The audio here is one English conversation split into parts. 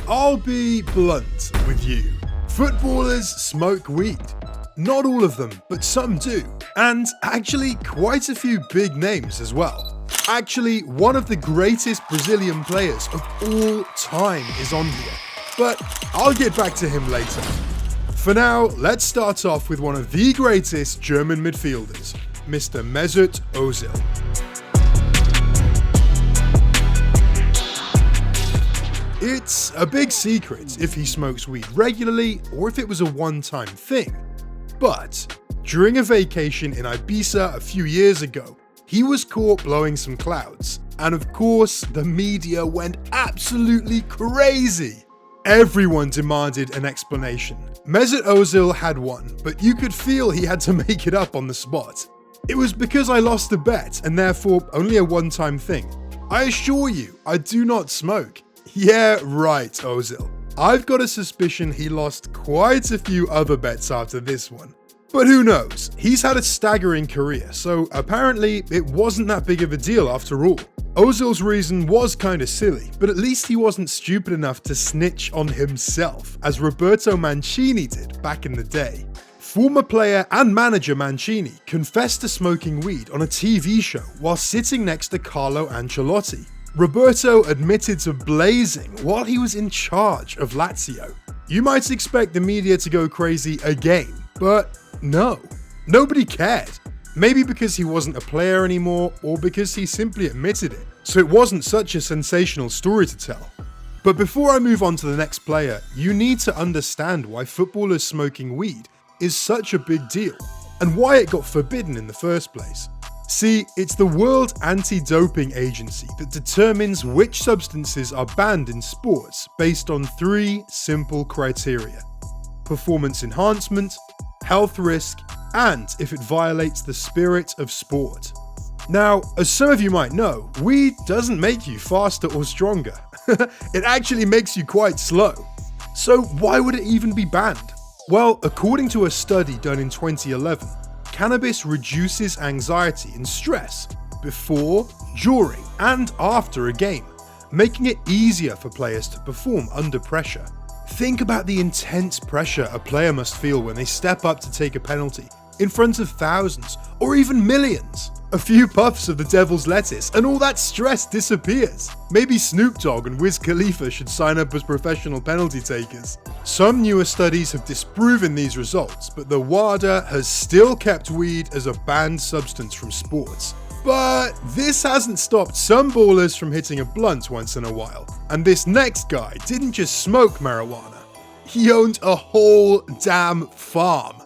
I'll be blunt with you. Footballers smoke weed. Not all of them, but some do. And actually quite a few big names as well. Actually, one of the greatest Brazilian players of all time is on here. But I'll get back to him later. For now, let's start off with one of the greatest German midfielders, Mr. Mesut Ozil. It's a big secret if he smokes weed regularly or if it was a one-time thing. But during a vacation in Ibiza a few years ago, he was caught blowing some clouds. And of course, the media went absolutely crazy. Everyone demanded an explanation. Mesut Ozil had one, but you could feel he had to make it up on the spot. It was because I lost a bet and therefore only a one-time thing. I assure you, I do not smoke. Yeah, right, Ozil. I've got a suspicion he lost quite a few other bets after this one. But who knows? He's had a staggering career, so apparently it wasn't that big of a deal after all. Ozil's reason was kinda silly, but at least he wasn't stupid enough to snitch on himself, as Roberto Mancini did back in the day. Former player and manager Mancini confessed to smoking weed on a TV show while sitting next to Carlo Ancelotti. Roberto admitted to blazing while he was in charge of Lazio. You might expect the media to go crazy again, but no, nobody cared. Maybe because he wasn't a player anymore or because he simply admitted it, so it wasn't such a sensational story to tell. But before I move on to the next player, you need to understand why footballers smoking weed is such a big deal and why it got forbidden in the first place. See, it's the World Anti-Doping Agency that determines which substances are banned in sports based on 3 simple criteria: performance enhancement, health risk, and if it violates the spirit of sport. Now, as some of you might know, weed doesn't make you faster or stronger. It actually makes you quite slow. So why would it even be banned? Well, according to a study done in 2011, cannabis reduces anxiety and stress before, during, and after a game, making it easier for players to perform under pressure. Think about the intense pressure a player must feel when they step up to take a penalty in front of thousands or even millions. A few puffs of the devil's lettuce and all that stress disappears. Maybe Snoop Dogg and Wiz Khalifa should sign up as professional penalty takers. Some newer studies have disproven these results, but the WADA has still kept weed as a banned substance from sports. But this hasn't stopped some ballers from hitting a blunt once in a while. And this next guy didn't just smoke marijuana, he owned a whole damn farm.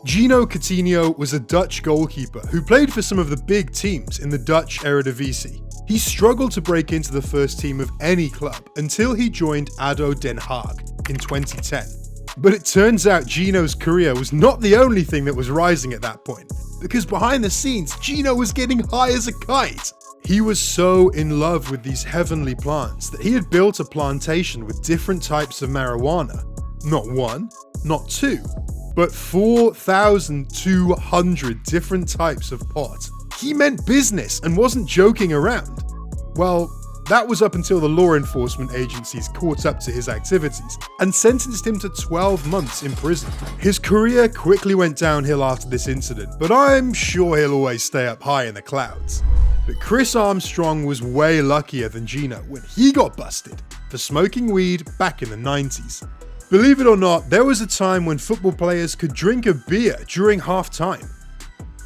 Gino Coutinho was a Dutch goalkeeper who played for some of the big teams in the Dutch Eredivisie. He struggled to break into the first team of any club until he joined ADO Den Haag in 2010. But it turns out Gino's career was not the only thing that was rising at that point, because behind the scenes, Gino was getting high as a kite. He was so in love with these heavenly plants that he had built a plantation with different types of marijuana. Not one, not two, but 4,200 different types of pot. He meant business and wasn't joking around. Well, that was up until the law enforcement agencies caught up to his activities and sentenced him to 12 months in prison. His career quickly went downhill after this incident, but I'm sure he'll always stay up high in the clouds. But Chris Armstrong was way luckier than Gino when he got busted for smoking weed back in the 90s. Believe it or not, there was a time when football players could drink a beer during half-time.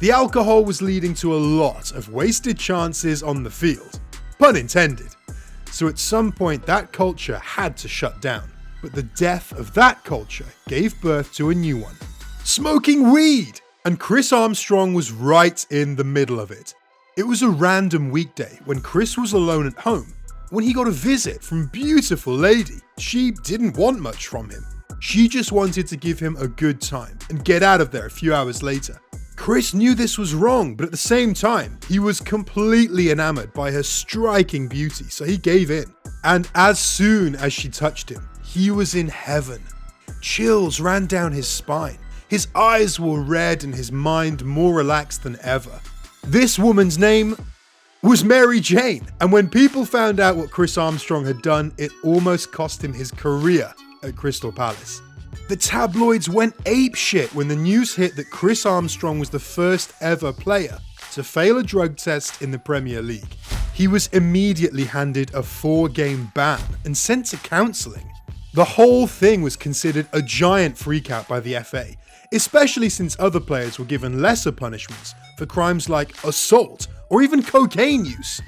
The alcohol was leading to a lot of wasted chances on the field. Pun intended. So at some point that culture had to shut down. But the death of that culture gave birth to a new one. Smoking weed! And Chris Armstrong was right in the middle of it. It was a random weekday when Chris was alone at home when he got a visit from a beautiful lady. She didn't want much from him. She just wanted to give him a good time and get out of there a few hours later. Chris knew this was wrong, but at the same time, he was completely enamored by her striking beauty, so he gave in. And as soon as she touched him, he was in heaven. Chills ran down his spine. His eyes were red and his mind more relaxed than ever. This woman's name was Mary Jane. And when people found out what Chris Armstrong had done, it almost cost him his career at Crystal Palace. The tabloids went apeshit when the news hit that Chris Armstrong was the first ever player to fail a drug test in the Premier League. He was immediately handed a 4-game ban and sent to counselling. The whole thing was considered a giant freakout by the FA, especially since other players were given lesser punishments for crimes like assault or even cocaine use.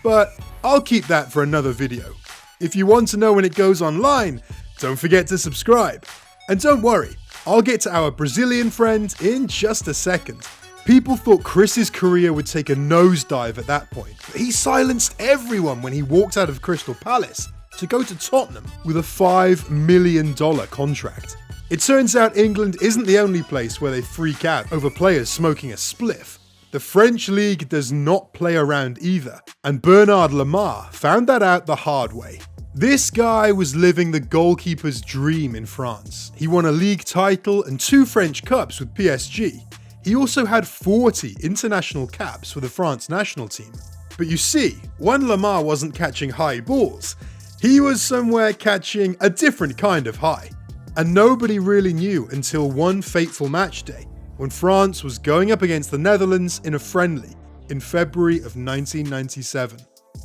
But I'll keep that for another video. If you want to know when it goes online, don't forget to subscribe. And don't worry, I'll get to our Brazilian friend in just a second. People thought Chris's career would take a nosedive at that point, but he silenced everyone when he walked out of Crystal Palace to go to Tottenham with a $5 million contract. It turns out England isn't the only place where they freak out over players smoking a spliff. The French league does not play around either, and Bernard Lamar found that out the hard way. This guy was living the goalkeeper's dream in France. He won a league title and 2 French Cups with PSG. He also had 40 international caps for the France national team. But you see, when Lamar wasn't catching high balls, he was somewhere catching a different kind of high. And nobody really knew until one fateful match day, when France was going up against the Netherlands in a friendly in February of 1997.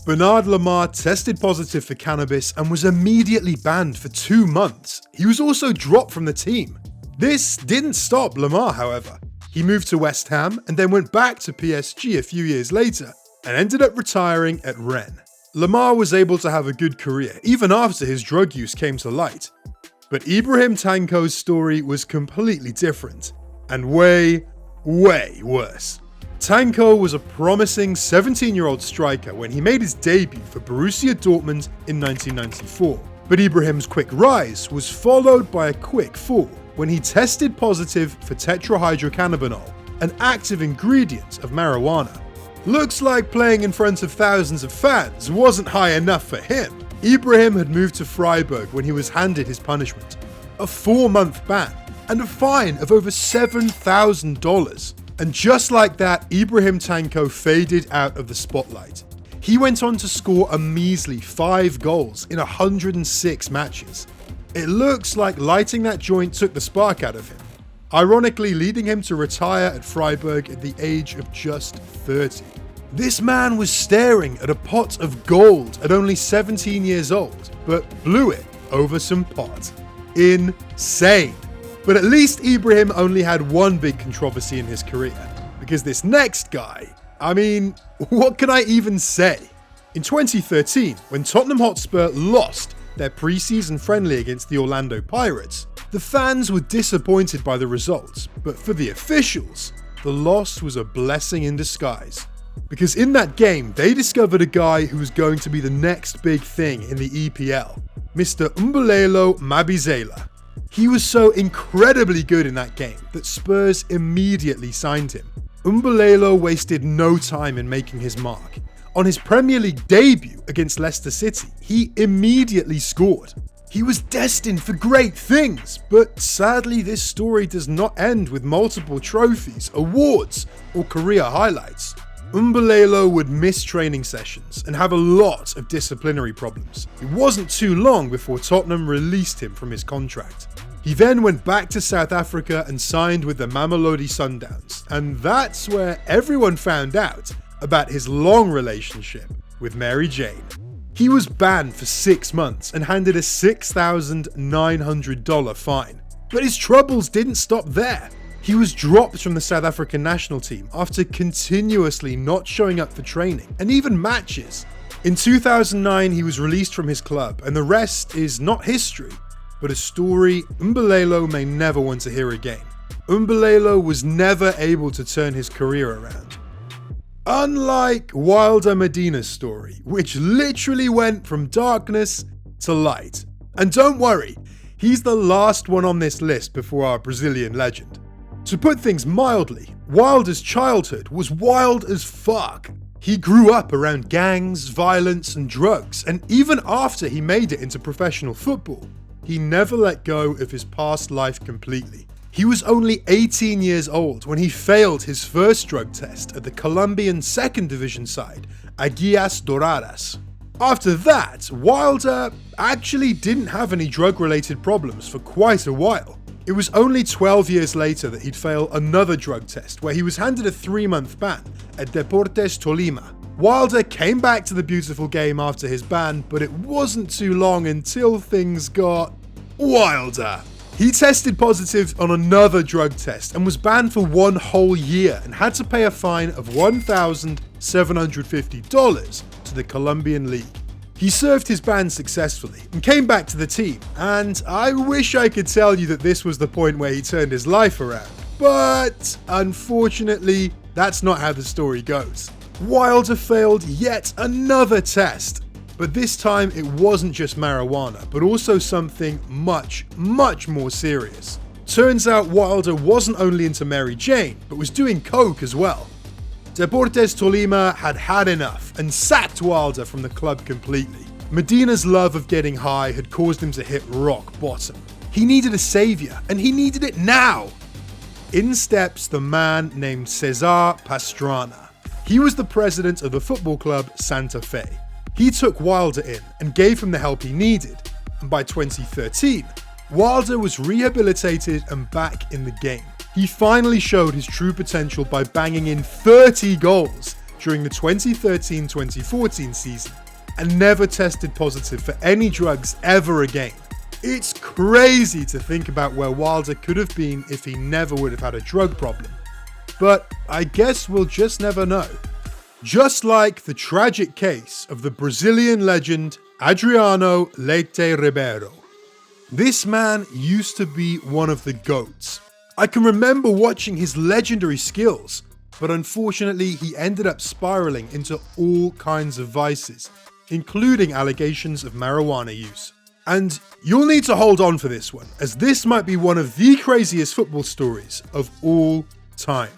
Bernard Lamar tested positive for cannabis and was immediately banned for 2 months. He was also dropped from the team. This didn't stop Lamar, however. He moved to West Ham and then went back to PSG a few years later and ended up retiring at Rennes. Lamar was able to have a good career even after his drug use came to light. But Ibrahim Tanko's story was completely different and way worse. Tanko was a promising 17-year-old striker when he made his debut for Borussia Dortmund in 1994. But Ibrahim's quick rise was followed by a quick fall when he tested positive for tetrahydrocannabinol, an active ingredient of marijuana. Looks like playing in front of thousands of fans wasn't high enough for him. Ibrahim had moved to Freiburg when he was handed his punishment, a 4-month ban and a fine of over $7,000. And just like that, Ibrahim Tanko faded out of the spotlight. He went on to score a measly 5 goals in 106 matches. It looks like lighting that joint took the spark out of him, ironically leading him to retire at Freiburg at the age of just 30. This man was staring at a pot of gold at only 17 years old, but blew it over some pot. Insane. But at least Ibrahim only had one big controversy in his career, because this next guy, I mean, what can I even say? In 2013, when Tottenham Hotspur lost their pre-season friendly against the Orlando Pirates, the fans were disappointed by the results, but for the officials, the loss was a blessing in disguise. Because in that game, they discovered a guy who was going to be the next big thing in the EPL, Mr. Umbulelo Mabizela. He was so incredibly good in that game that Spurs immediately signed him. Umbulelo wasted no time in making his mark. On his Premier League debut against Leicester City, he immediately scored. He was destined for great things, but sadly this story does not end with multiple trophies, awards, or career highlights. Umbulelo would miss training sessions and have a lot of disciplinary problems. It wasn't too long before Tottenham released him from his contract. He then went back to South Africa and signed with the Mamelodi Sundowns, and that's where everyone found out about his long relationship with Mary Jane. He was banned for 6 months and handed a $6,900 fine. But his troubles didn't stop there. He was dropped from the South African national team after continuously not showing up for training and even matches. In 2009, he was released from his club, and the rest is not history, but a story Umbulelo may never want to hear again. Umbulelo was never able to turn his career around. Unlike Wilder Medina's story, which literally went from darkness to light. And don't worry, he's the last one on this list before our Brazilian legend. To put things mildly, Wilder's childhood was wild as fuck. He grew up around gangs, violence, and drugs, and even after he made it into professional football, he never let go of his past life completely. He was only 18 years old when he failed his first drug test at the Colombian 2nd Division side, Águilas Doradas. After that, Wilder actually didn't have any drug-related problems for quite a while. It was only 12 years later that he'd fail another drug test, where he was handed a 3-month ban at Deportes Tolima. Wilder came back to the beautiful game after his ban, but it wasn't too long until things got wilder. He tested positive on another drug test and was banned for 1 whole year and had to pay a fine of $1,750 to the Colombian league. He served his ban successfully and came back to the team, and I wish I could tell you that this was the point where he turned his life around, but unfortunately, that's not how the story goes. Wilder failed yet another test, but this time it wasn't just marijuana, but also something much more serious. Turns out Wilder wasn't only into Mary Jane, but was doing coke as well. Deportes Tolima had had enough and sacked Wilder from the club completely. Medina's love of getting high had caused him to hit rock bottom. He needed a savior, and he needed it now. In steps the man named Cesar Pastrana. He was the president of the football club Santa Fe. He took Wilder in and gave him the help he needed, and by 2013, Wilder was rehabilitated and back in the game. He finally showed his true potential by banging in 30 goals during the 2013-2014 season and never tested positive for any drugs ever again. It's crazy to think about where Wilder could have been if he never would have had a drug problem. But I guess we'll just never know. Just like the tragic case of the Brazilian legend Adriano Leite Ribeiro. This man used to be one of the GOATs. I can remember watching his legendary skills, but unfortunately he ended up spiraling into all kinds of vices, including allegations of marijuana use. And you'll need to hold on for this one, as this might be one of the craziest football stories of all time.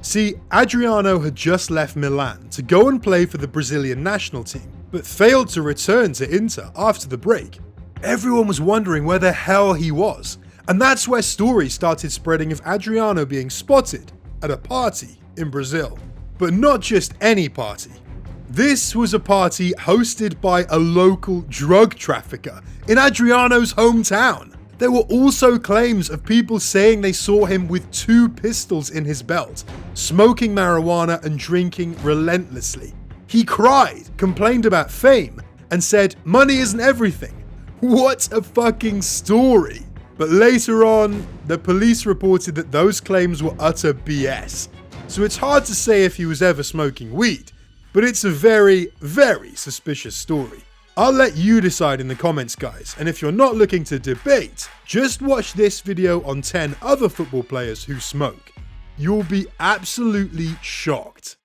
See, Adriano had just left Milan to go and play for the Brazilian national team, but failed to return to Inter after the break. Everyone was wondering where the hell he was, and that's where stories started spreading of Adriano being spotted at a party in Brazil. But not just any party. This was a party hosted by a local drug trafficker in Adriano's hometown. There were also claims of people saying they saw him with 2 pistols in his belt, smoking marijuana and drinking relentlessly. He cried, complained about fame, and said money isn't everything. What a fucking story. But later on, the police reported that those claims were utter BS. So it's hard to say if he was ever smoking weed, but it's a very suspicious story. I'll let you decide in the comments, guys, and if you're not looking to debate, just watch this video on 10 other football players who smoke. You'll be absolutely shocked.